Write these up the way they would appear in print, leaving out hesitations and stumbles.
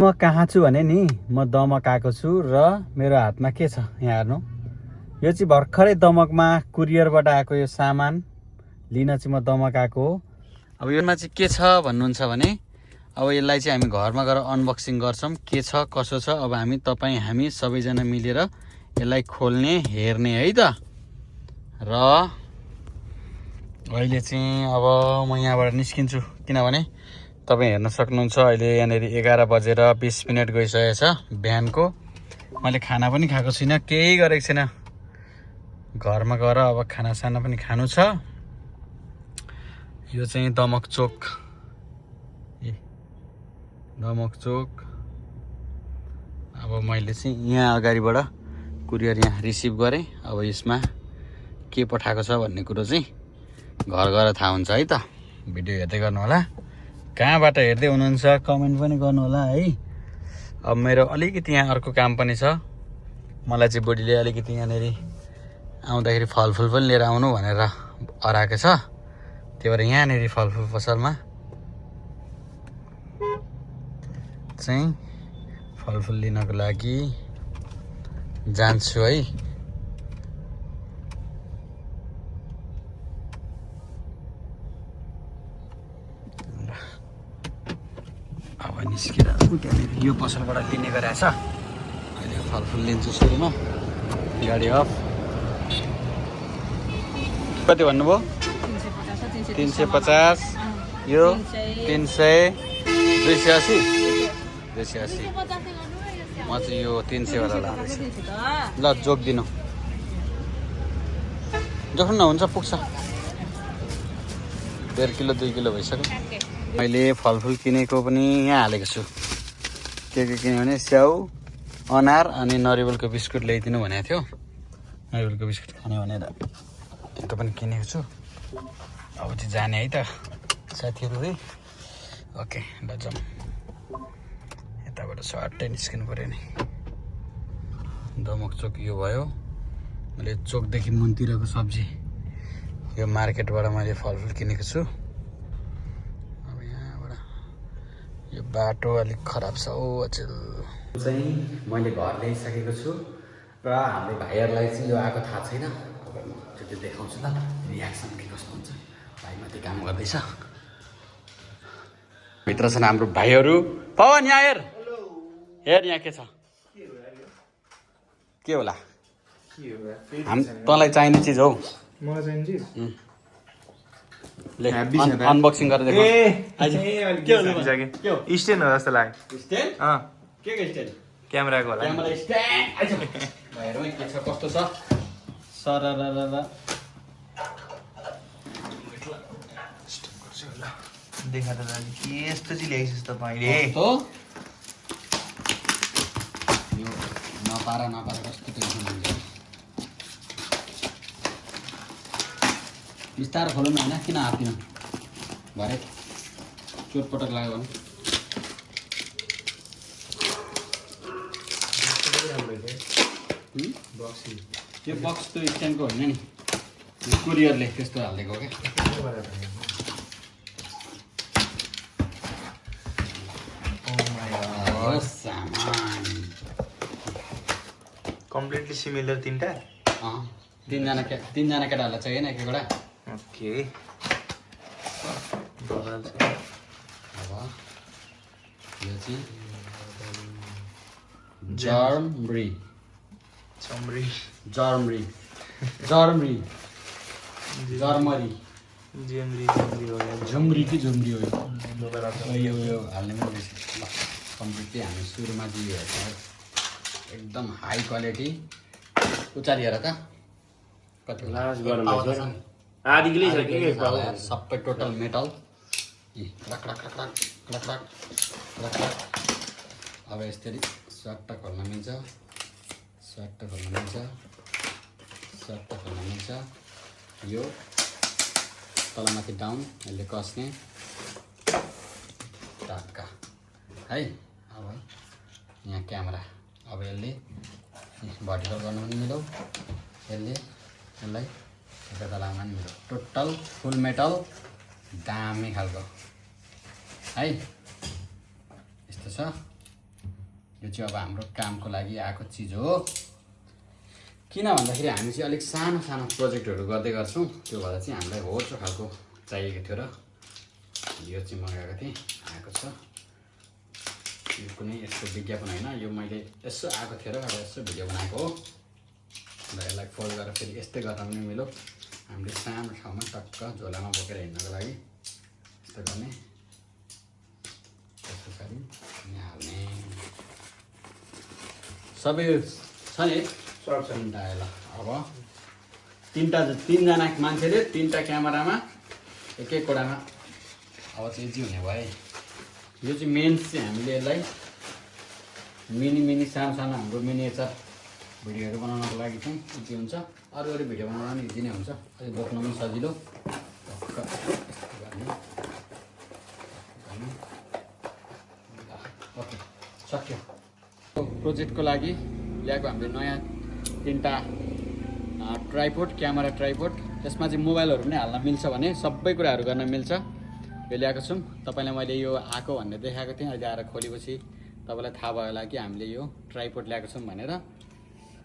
म कहाँ छु भने नि म दमक आएको छु र मेरो हातमा के छ यहाँ हेर्नु। यो चाहिँ भर्खरै दमकमा कुरियरबाट आएको यो सामान लिन चाहिँ म दमक आएको हो। अब योमा चाहिँ के छ भन्नुहुन्छ भने अब यसलाई चाहिँ हामी घरमा गएर अनबक्सिङ गर्छौँ के छ कसो छ। अब हामी सबैजना मिलेर यसलाई खोल्ने हेर्ने है त। र अहिले चाहिँ अब म यहाँबाट निस्किन्छु किनभने तपाईँ हेर्न सक्नुहुन्छ अहिले यहाँनिर 11 बजेर 20 मिनट गइसकेको छ बिहानको। मैले खाना पनि खाएको छुइनँ, केही गरेको छैन। घरमा गएर अब खानासाना पनि खानु छ। यो चाहिँ दमक चोक, दमक चोक। अब मैले चाहिँ यहाँ अगाडिबाट कुरियर यहाँ रिसिभ गरेँ। अब यसमा के पठाएको छ भन्ने कुरो चाहिँ घर गएर थाहा हुन्छ है त। भिडियो हेर्दै गर्नु होला, कहाँबाट हेर्दै हुनुहुन्छ कमेन्ट पनि गर्नु होला है। अब मेरो अलिकति यहाँ अर्को काम पनि छ। मलाई चाहिँ बुढीले अलिकति यहाँनिर आउँदाखेरि फलफुल पनि लिएर आउनु भनेर हराएको छ। त्यही भएर यहाँनिर फलफुल पसलमा चाहिँ फलफुल लिनको लागि जान्छु है। अब निस्केर त्यहाँनिर यो पसलबाट लिने गरेछ। अहिले फलफुल लिन्छु सुरुमा। गाडी अफ। कति भन्नुभयो? 350। यो 300, 280, 280। म चाहिँ यो 300 वाला लाँदैछु। ल जोगिदिनु, जोख्नु न, हुन्छ पुग्छ। 1.5 किलो 2 किलो भइसक्यो। मैले फलफुल किनेको पनि यहाँ हालेको छु। के किने भने स्याउ, अनार अनि नरिवलको बिस्कुट ल्याइदिनु भनेको थियो। नरिवलको बिस्कुट खाने भनेर त्यो पनि किनेको छु। अब चाहिँ जाने है त साथीहरू है। ओके ल जाउँ। यताबाट सट्टै निस्किनु पऱ्यो नि। दमक चोक यो भयो। मैले चोकदेखि मुनतिरको सब्जी यो मार्केटबाट मैले फलफुल किनेको छु। अब यहाँबाट यो बाटो अलिक खराब छ हो अचेल। चाहिँ मैले घर ल्याइसकेको छु र हाम्रो भाइहरूलाई चाहिँ यो आएको थाहा छैन। अब म त्यो देखाउँछु ल रियाक्सन के कस्तो हुन्छ। भाइ माथि काम गर्दैछ, भित्र छन् हाम्रो भाइहरू। पवन यहाँ हेर, हेर यहाँ के छ। के होला? तँलाई चाहिने चिज हौ। मलाई चाहिने चिज ले अनबक्सिङ गरेर देखा। स्ट्यान्ड हो जस्तो लाग्यो। स्ट्यान्ड? के स्ट्यान्ड? क्यामेराको होला। Camera stand. हेरौँ के छ कस्तो छ। सररररर देखा त दाजु के यस्तो चाहिँ ल्याइस् तपाईँले। कस्तो यो नपारा कस्तो टेन्सन हुन्छ। बिस्तारो खोल्नु न होइन, किन हात्दिनु भरे चोटपटक लाग्यो भने। त्यो बक्स त स्ट्यान्डको होइन नि, कुरियरले त्यस्तो हालिदिएको क्या। सामान कम्प्लिटली सिमिलर तीनटा। तिनजना केटाहरूलाई चाहिएन एक एकवटा। ओके अब यो चाहिँ जर्मरी चम्री जर्मरी जर्मरी जर्मरी जेमरी हो या झुम्री कि झुम्री हो यो हाल्ने पनि रहेछ। ल कम्प्लिटली हामी सुरुमा चाहिँ यो हेर्छ एकदम हाई क्वालिटी। उचालिएर त कति आधी किलो छ के सबै टोटल मेटल। अब यसरी सट्ट खोल्न मिल्छ, सट्ट खोल्न मिल्छ, सट्ट खोल्न मिल्छ। यो तलमाथि डाउन यसले कस्ने टाक्का है। अब यहाँ क्यामेरा। अब यसले भर्टिकल गर्न पनि मिलौ, यसले यसलाई यता लाउन पनि मिलौ। टोटल फुल मेटल दामी खालको है। यस्तो छ। यो चाहिँ अब हाम्रो कामको लागि आएको चिज हो। किन भन्दाखेरि हामी चाहिँ अलिक सानो सानो प्रोजेक्टहरू गर्दै गर्छौँ, त्यो भएर चाहिँ हामीलाई होचो खालको चाहिएको थियो र यो चाहिँ मगाएको थिएँ, आएको छ। यो कुनै यस्तो विज्ञापन होइन, यो मैले यसो आएको थियो र अब यसो भिडियो बनाएको हो र यसलाई फोल्ड गरेर फेरि यस्तै गर्दा पनि मिलो। हामीले सानो ठाउँमा टक्क झोलामा बोकेर हिँड्नको लागि यस्तो गर्ने, यस्तो गरी यहाँ हाल्ने सबै छ नि सब छ। तिनवटा ल अब तिनजना मान्छेले तिनवटा क्यामेरामा एक एकवटामा अब चाहिँ यति हुने भए। यो चाहिँ मेन चाहिँ हामीले यसलाई मिनी सानो सानो हाम्रो मिनिएचर भिडियोहरू बनाउनको लागि चाहिँ इजी हुन्छ। अरू भिडियो बनाउन पनि इजी नै हुन्छ, अलिक बोक्न पनि सजिलो। ओके सक्यो। प्रोजेक्टको लागि ल्याएको हामीले नयाँ तिनवटा ट्राइपोड, क्यामेरा ट्राइपोड। त्यसमा चाहिँ मोबाइलहरू पनि हाल्न मिल्छ भने सबै कुराहरू गर्न मिल्छ। यो ल्याएको छौँ। तपाईँलाई मैले यो आएको भन्ने देखाएको थिएँ, अहिले आएर खोलेपछि तपाईँलाई थाहा भयो होला कि हामीले यो ट्राइपोड ल्याएको छौँ भनेर।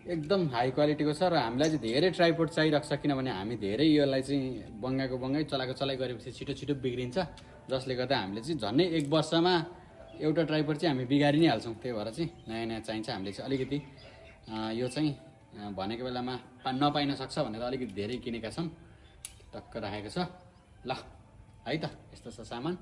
एकदम हाई क्वालिटीको छ र हामीलाई चाहिँ धेरै ट्राइपोड चाहिरहेको छ, किनभने हामी धेरै यसलाई चाहिँ बङ्गाई चलाइ गरेपछि छिटो छिटो बिग्रिन्छ, जसले गर्दा हामीले चाहिँ झन्डै 1 वर्षमा एउटा ट्राइपोड चाहिँ हामी बिगारि नै हाल्छौँ। त्यही भएर चाहिँ नयाँ चाहिन्छ। हामीले चाहिँ अलिकति यो चाहिँ भनेको बेलामा नपाइन सक्छ भनेर अलिकति धेरै किनेका छौँ। टक्क राखेको छ। ल है त, यस्तो छ सामान।